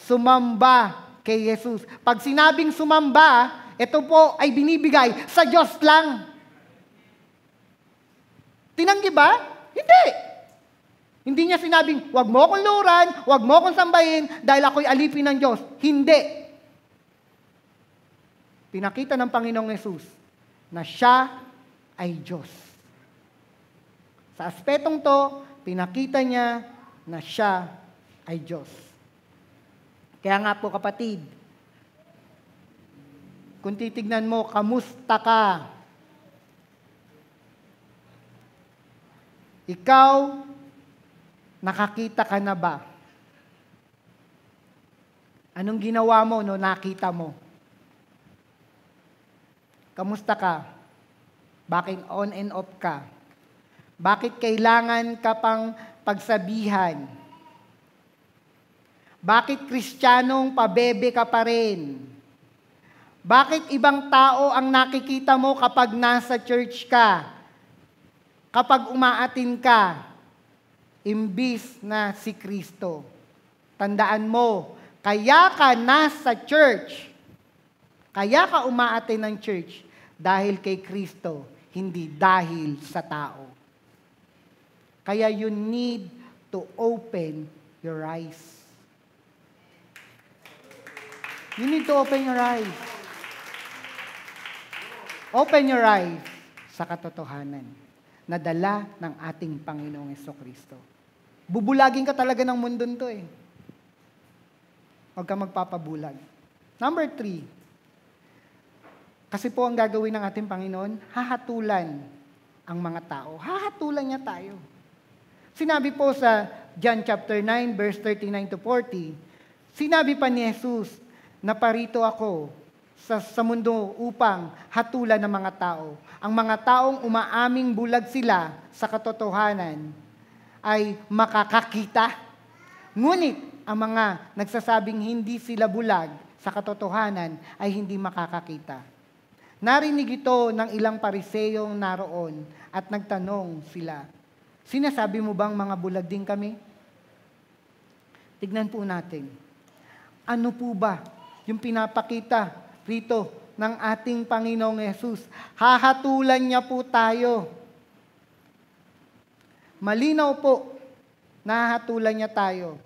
Sumamba kay Jesus. Pag sinabing sumamba, ito po ay binibigay sa Diyos lang. Tinanggi ba? Hindi. Hindi niya sinabing, wag mo akong luran, wag mo akong sambahin, dahil ako'y alipin ng Diyos. Hindi. Pinakita ng Panginoong Jesus na siya ay Diyos. Sa aspetong to, pinakita niya na siya ay Diyos. Kaya nga po kapatid, kung titignan mo, kamusta ka? Ikaw, nakakita ka na ba? Anong ginawa mo no nakita mo? Kamusta ka? Bakit on and off ka? Bakit kailangan ka pang pagsabihan? Bakit Kristiyanong pabebe ka pa rin? Bakit ibang tao ang nakikita mo kapag nasa church ka? Kapag umaatin ka? Imbis na si Kristo. Tandaan mo, kaya ka nasa church, kaya ka umaatin ng church, dahil kay Kristo, hindi dahil sa tao. Kaya you need to open your eyes. You need to open your eyes. Open your eyes sa katotohanan na dala ng ating Panginoong Jesucristo. Bubulagin ka talaga ng mundon to eh. Huwag ka magpapabulag. Number 3, kasi po ang gagawin ng ating Panginoon, hahatulan ang mga tao. Hahatulan niya tayo. Sinabi po sa John chapter 9, verse 39 to 40, sinabi pa ni Jesus, naparito ako sa mundo upang hatulan ng mga tao. Ang mga taong umaaming bulag sila sa katotohanan ay makakakita. Ngunit ang mga nagsasabing hindi sila bulag sa katotohanan ay hindi makakakita. Narinig ito ng ilang pariseyong naroon at nagtanong sila, sinasabi mo bang mga bulag din kami? Tignan po natin. Ano po ba yung pinapakita rito ng ating Panginoong Yesus? Hahatulan niya po tayo. Malinaw po, nahahatulan niya tayo.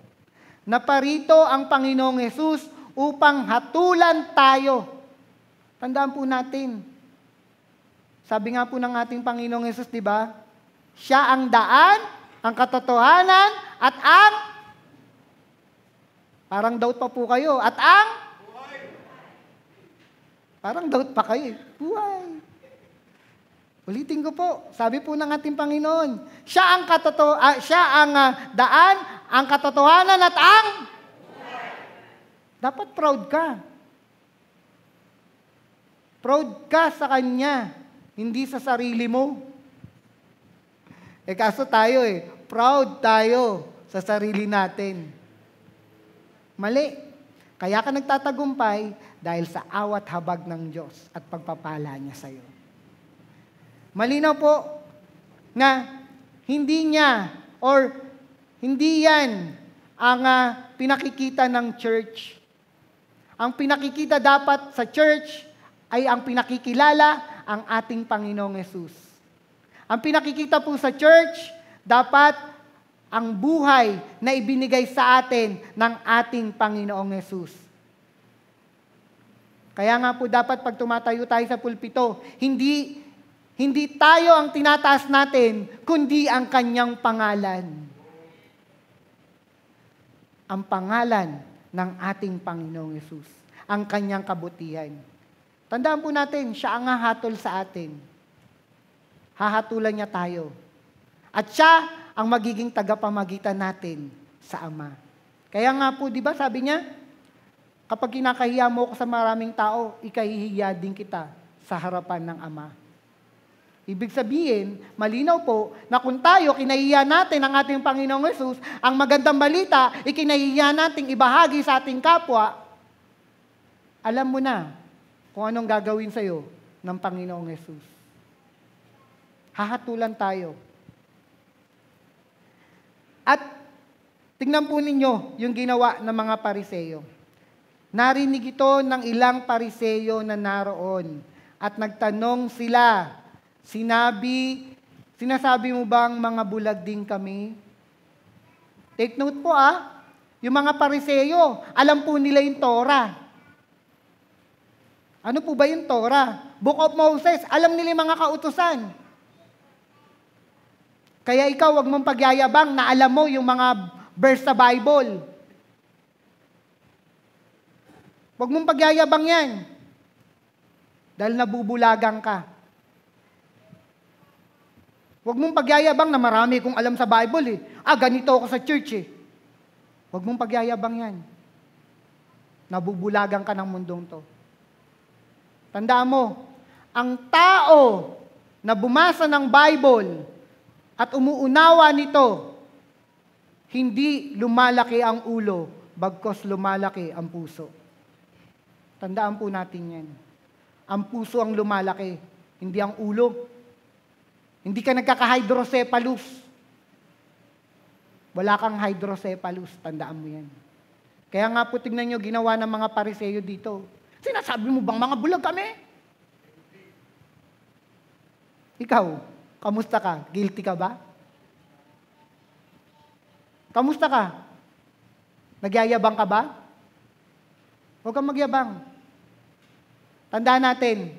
Naparito ang Panginoong Yesus upang hatulan tayo. Tandaan po natin. Sabi nga po ng ating Panginoong Yesus, di ba? Siya ang daan, ang katotohanan, at ang parang doubt pa po kayo. At ang parang doubt pa kayo. Buhay. Ulitin ko po. Sabi po ng ating Panginoon, siya ang daan, ang katotohanan at ang dapat proud ka. Proud ka sa Kanya, hindi sa sarili mo. Kaso tayo proud tayo sa sarili natin. Mali. Kaya ka nagtatagumpay dahil sa awat habag ng Diyos at pagpapala niya sa iyo. Malinaw po na hindi niya or hindi yan ang pinakikita ng church. Ang pinakikita dapat sa church ay ang pinakikilala ang ating Panginoong Yesus. Ang pinakikita po sa church, dapat ang buhay na ibinigay sa atin ng ating Panginoong Yesus. Kaya nga po dapat pag tumatayo tayo sa pulpito, hindi tayo ang tinataas natin, kundi ang Kanyang pangalan. Ang pangalan ng ating Panginoong Yesus. Ang Kanyang kabutihan. Tandaan po natin, siya ang hahatol sa atin. Hahatulan niya tayo. At siya ang magiging tagapamagitan natin sa Ama. Kaya nga po, di ba, sabi niya, kapag kinakahiya mo ako sa maraming tao, ikahihiya din kita sa harapan ng Ama. Ibig sabihin, malinaw po na kung tayo kinahiya natin ang ating Panginoong Hesus, ang magandang balita, ikinahiya nating ibahagi sa ating kapwa, alam mo na kung anong gagawin sa'yo ng Panginoong Hesus. Hahatulan tayo. At tingnan po ninyo yung ginawa ng mga Pariseyo. Narinig ito ng ilang Pariseyo na naroon at nagtanong sila, sinasabi mo bang mga bulag din kami? Take note po yung mga Pariseyo, alam po nila yung Torah. Ano po ba yung Torah? Book of Moses, alam nila yung mga kautusan. Kaya ikaw, wag mong pagyayabang na alam mo yung mga verse sa Bible. Wag mong pagyayabang yan. Dahil nabubulagang ka. Huwag mong pagyayabang na marami kong alam sa Bible ganito ako sa church Huwag mong pagyayabang yan. Nabubulagang ka ng mundong to. Tandaan mo, ang tao na bumasa ng Bible at umuunawa nito, hindi lumalaki ang ulo, bagkos lumalaki ang puso. Tandaan po natin yan. Ang puso ang lumalaki, hindi ang ulo. Hindi ka nagkaka-hydrocephalus. Wala kang hydrocephalus, tandaan mo yan. Kaya nga po tingnan nyo, ginawa ng mga Pariseyo dito. Sinasabi mo bang mga bulag kami? Ikaw, kamusta ka? Guilty ka ba? Kamusta ka? Nagyayabang ka ba? Huwag kang magyabang. Tandaan natin,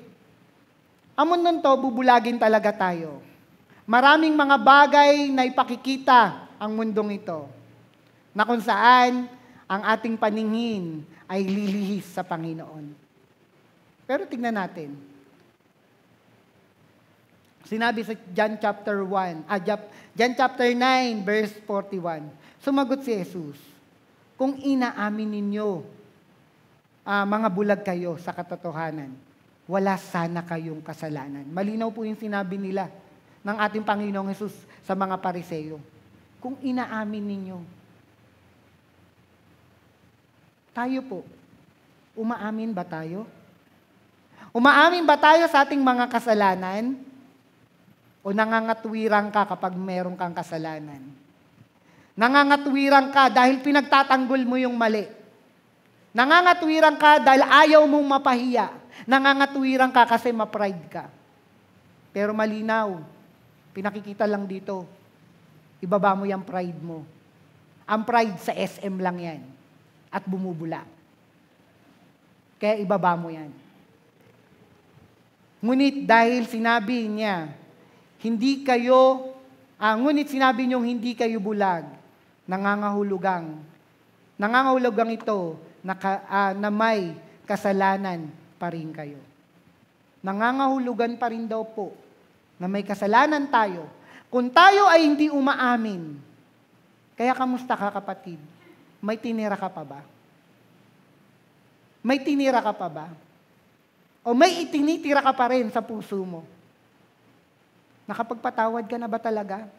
ang mundong to, bubulagin talaga tayo. Maraming mga bagay na ipakikita ang mundong ito, na kung saan ang ating paningin ay lilihis sa Panginoon. Pero tignan natin. Sinabi sa John chapter 9, verse 41. Sumagot si Jesus, kung inaamin ninyo, mga bulag kayo sa katotohanan, wala sana kayong kasalanan. Malinaw po yung sinabi nila ng ating Panginoong Hesus sa mga Pariseyo. Kung inaamin ninyo. Tayo po, umaamin ba tayo? Umaamin ba tayo sa ating mga kasalanan? O nangangatwirang ka kapag meron kang kasalanan? Nangangatwirang ka dahil pinagtatanggol mo yung mali. Nangangatwirang ka dahil ayaw mong mapahiya. Nangangatwirang ka kasi ma-pride ka. Pero malinaw, pinakikita lang dito, ibaba mo yung pride mo. Ang pride sa SM lang yan. At bumubula. Kaya ibaba mo yan. Ngunit dahil sinabi niya, ngunit sinabi niyong hindi kayo bulag, nangangahulugang ito na may kasalanan pa rin kayo. Nangangahulugan pa rin daw po na may kasalanan tayo. Kung tayo ay hindi umaamin, kaya kamusta ka kapatid? May tinira ka pa ba? May tinira ka pa ba? O may itinitira ka pa rin sa puso mo? Nakapagpatawad ka na ba talaga?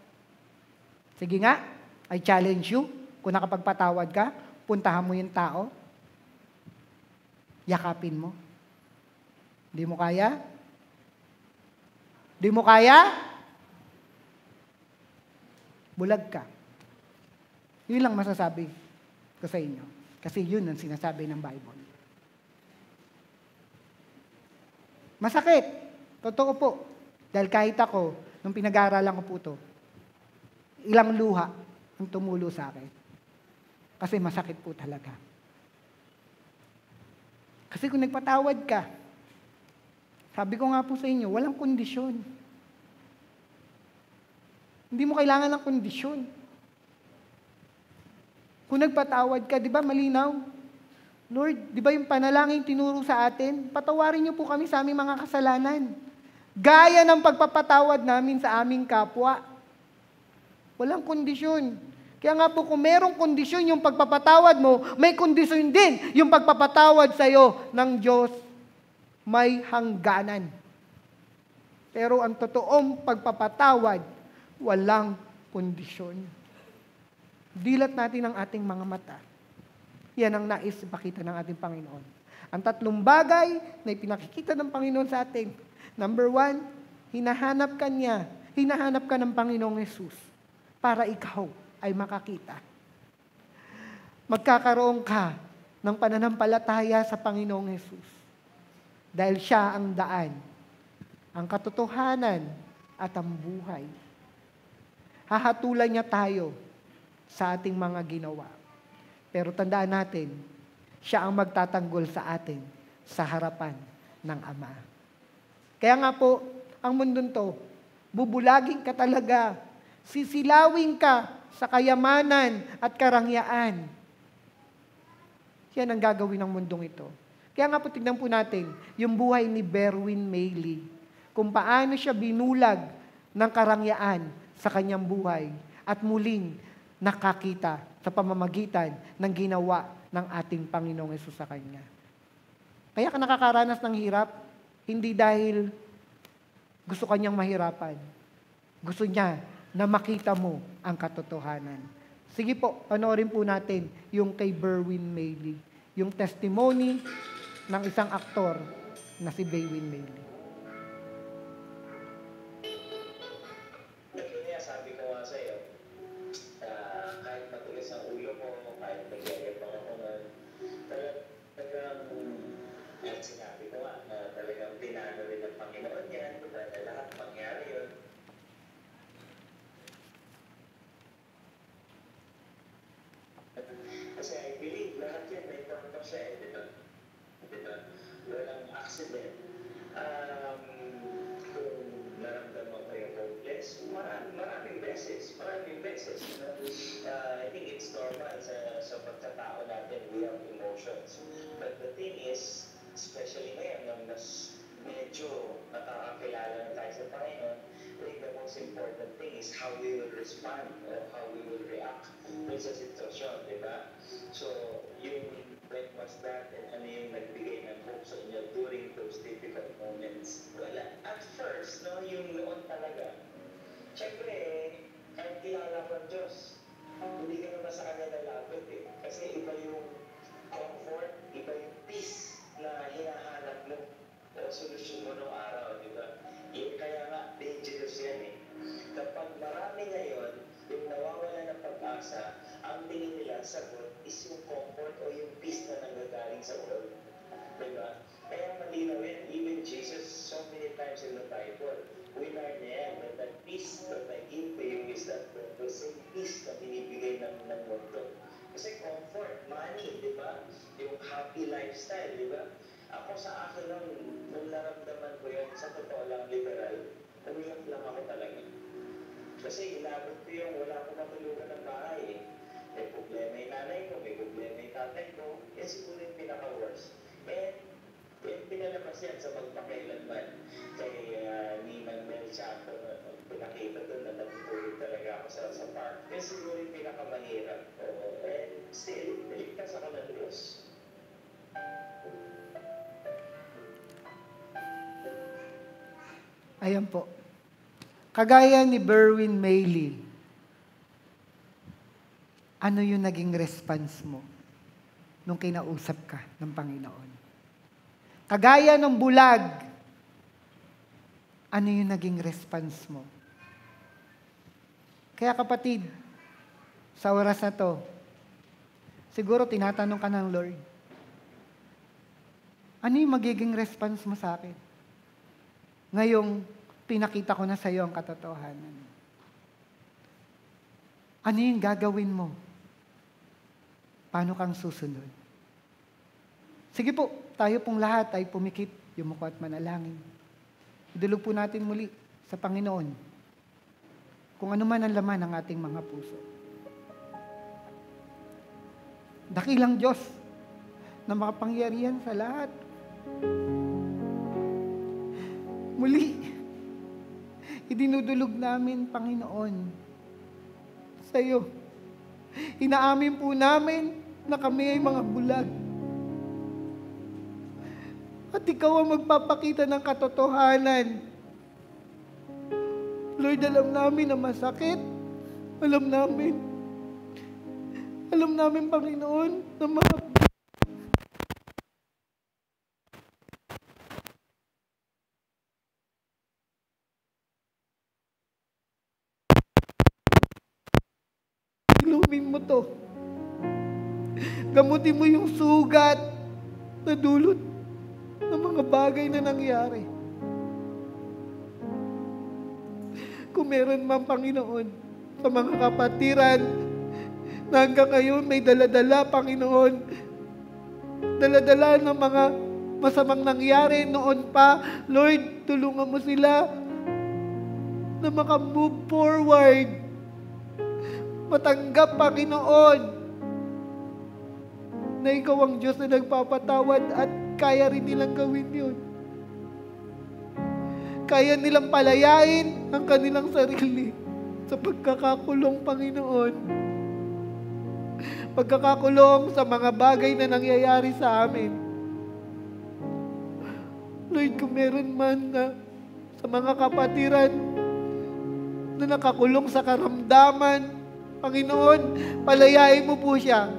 Sige nga, I challenge you. Kung nakapagpatawad ka, puntahan mo yung tao. Yakapin mo. Di mo kaya? Di mo kaya? Bulag ka. Yun lang masasabi ko sa inyo. Kasi yun ang sinasabi ng Bible. Masakit. Totoo po. Dahil kahit ako, nung pinag-aaralan ko po ito, ilang luha ang tumulo sa akin. Kasi masakit po talaga. Kasi kung nagpatawad ka, sabi ko nga po sa inyo, walang kondisyon. Hindi mo kailangan ng kondisyon. Kung nagpatawad ka, di ba malinaw? Lord, di ba yung panalangin tinuro sa atin? Patawarin niyo po kami sa aming mga kasalanan. Gaya ng pagpapatawad namin sa aming kapwa. Walang kondisyon. Kaya nga po, kung merong kondisyon yung pagpapatawad mo, may kondisyon din yung pagpapatawad sa'yo ng Diyos. May hangganan. Pero ang totoong pagpapatawad, walang kondisyon. Dilat natin ang ating mga mata. Yan ang nais ipakita ng ating Panginoon. Ang tatlong bagay na ipinakikita ng Panginoon sa atin. Number 1, hinahanap ka niya. Hinahanap ka ng Panginoong Yesus para ikaw ay makakita. Magkakaroon ka ng pananampalataya sa Panginoong Yesus. Dahil siya ang daan, ang katotohanan at ang buhay. Hahatulan niya tayo sa ating mga ginawa. Pero tandaan natin, siya ang magtatanggol sa atin sa harapan ng Ama. Kaya nga po, ang mundong to, bubulagin ka talaga, sisilawin ka sa kayamanan at karangyaan. Yan ang gagawin ng mundong ito. Kaya nga po, tignan po natin, yung buhay ni Berwin Mayley, kung paano siya binulag ng karangyaan sa kanyang buhay at muling nakakita sa pamamagitan ng ginawa ng ating Panginoong Hesus sa kanya. Kaya ka nakakaranas ng hirap, hindi dahil gusto kanyang mahirapan. Gusto niya na makita mo ang katotohanan. Sige po, panoorin po natin yung kay Berwin Mayley, yung testimony ng isang aktor na si Berwin Mayley. Sabi ko nga sa'yo, kahit matulis ang ulo mo, kahit nagyayabang ako nun, talagang, at sinabi ko nga, talagang pinano rin ng Panginoon yan, na lahat mangyari yun. Kasi I believe lahat yan may purpose eh, di ba? Walang accident. Kung naramdaman ko yung hopeless, maraming beses. I think it's normal sa pagkatao natin, we have emotions. But the thing is, especially ngayon, nung mas medyo nakakakilala na tayo sa Panginoon, I think the most important thing is how we will respond or how we will react sa sitwasyon, di ba? So, when was that and ano yung nagbigay ng hope sa inyo during those difficult moments? Well, at first, no, yung noon talaga, syempre, kahit kilala ko ang Diyos, hindi ka naman sa kanya lalapit eh. Kasi iba yung comfort, iba yung peace na hinahanap mo o solusyon mo noong araw, di ba? Kaya nga, dangerous yan eh. Kapag marami ngayon, yung nawawala ng pag-asa, ang tingin nila sagot is yung comfort o yung peace na nanggagaling sa world. Diba? Kaya malinaw yan. Even Jesus, so many times in the Bible, winner niya yan. That peace that I give to you is that the same peace na binibigay ng mundo. Kasi comfort, money, di ba? Yung happy lifestyle, di ba? Ako sa akin nung naramdaman ko yun, sa totoo lang liberal, umiyak lang ako talaga. Kasi inabot ko yung wala ko matulugan ng bahay eh. May problema yung nanay ko, may problema yung tatay ko, yan siguro yung pinaka-worst. And pinalabas yan sa magpakailanman. Kay Ninang Mel Chato, pinakita doon na natutulog talaga ako sa park. Yan siguro yung pinakamahirap. And still, niligtas ako ng Diyos. Ayan po. Kagaya ni Berwin Mayley, ano yung naging response mo nung kinausap ka ng Panginoon? Kagaya ng bulag, ano yung naging response mo? Kaya kapatid, sa oras na to, siguro tinatanong ka ng Lord, ano yung magiging response mo sa akin? Ngayong pinakita ko na sa iyo ang katotohanan. Ano yung gagawin mo? Paano kang susunod? Sige po, tayo pong lahat ay pumikit, yumuko at manalangin. Idulog po natin muli sa Panginoon kung ano man ang laman ng ating mga puso. Dakilang Diyos na makapangyarihan sa lahat. Muli, idinudulog namin, Panginoon, sa iyo. Inaamin po namin na kami ay mga bulag. At ikaw ang magpapakita ng katotohanan Lord, alam namin na masakit. Alam namin, Panginoon, na ilumin mo to. Gamutin mo yung sugat na dulot ng mga bagay na nangyari. Kung meron man, Panginoon, sa mga kapatiran na hanggang ngayon may daladala, Panginoon, daladala ng mga masamang nangyari noon pa, Lord, tulungan mo sila na maka-move forward. Matanggap, Panginoon, na Ikaw ang Diyos na nagpapatawad at kaya rin nilang gawin yun. Kaya nilang palayain ang kanilang sarili sa pagkakakulong, Panginoon. Pagkakakulong sa mga bagay na nangyayari sa amin. Lord, kung meron man na sa mga kapatiran na nakakulong sa karamdaman, Panginoon, palayain mo po siya.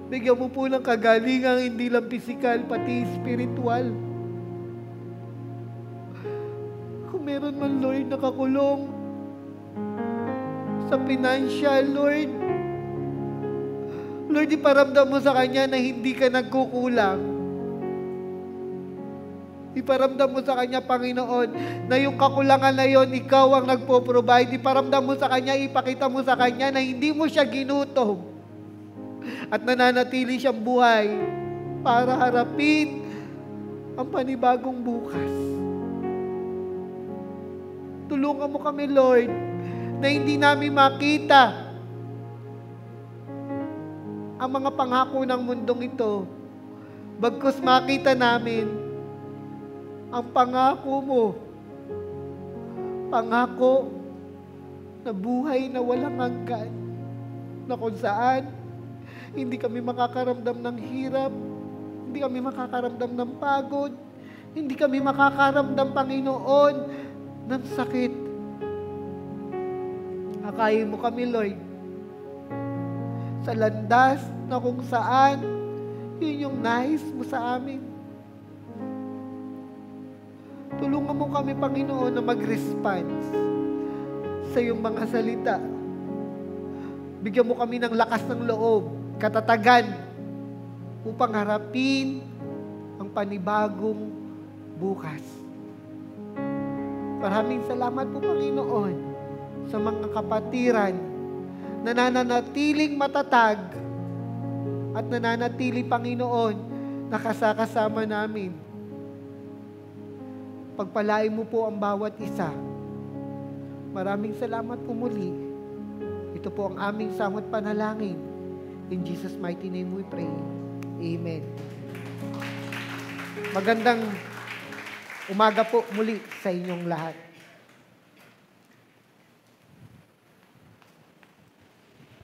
Bigyan mo po ng kagalingang hindi lang pisikal, pati spiritual. Kung meron man, Lord, nakakulong sa financial, Lord, iparamdam mo sa kanya na hindi ka nagkukulang. Iparamdam mo sa kanya, Panginoon, na yung kakulangan na yon, Ikaw ang nagpo-provide. Iparamdam mo sa kanya, ipakita mo sa kanya na hindi mo siya ginutom at nananatili siyang buhay para harapin ang panibagong bukas. Tulungan mo kami, Lord, na hindi namin makita ang mga pangako ng mundong ito, bagkus makita namin ang pangako mo, pangako na buhay na walang hanggan, na kung saan hindi kami makakaramdam ng hirap, hindi kami makakaramdam ng pagod, hindi kami makakaramdam, Panginoon, ng sakit. Akayin mo kami, Lord, sa landas na kung saan yun yung nais mo sa amin. Tulungan mo kami, Panginoon, na mag-response sa iyong mga salita. Bigyan mo kami ng lakas ng loob, katatagan, upang harapin ang panibagong bukas. Maraming salamat po, Panginoon, sa mga kapatiran na nananatiling matatag at nananatili, Panginoon, nakasakasama namin. Pagpalain mo po ang bawat isa. Maraming salamat po muli. Ito po ang aming samot panalangin. In Jesus' mighty name we pray. Amen. Magandang umaga po muli sa inyong lahat.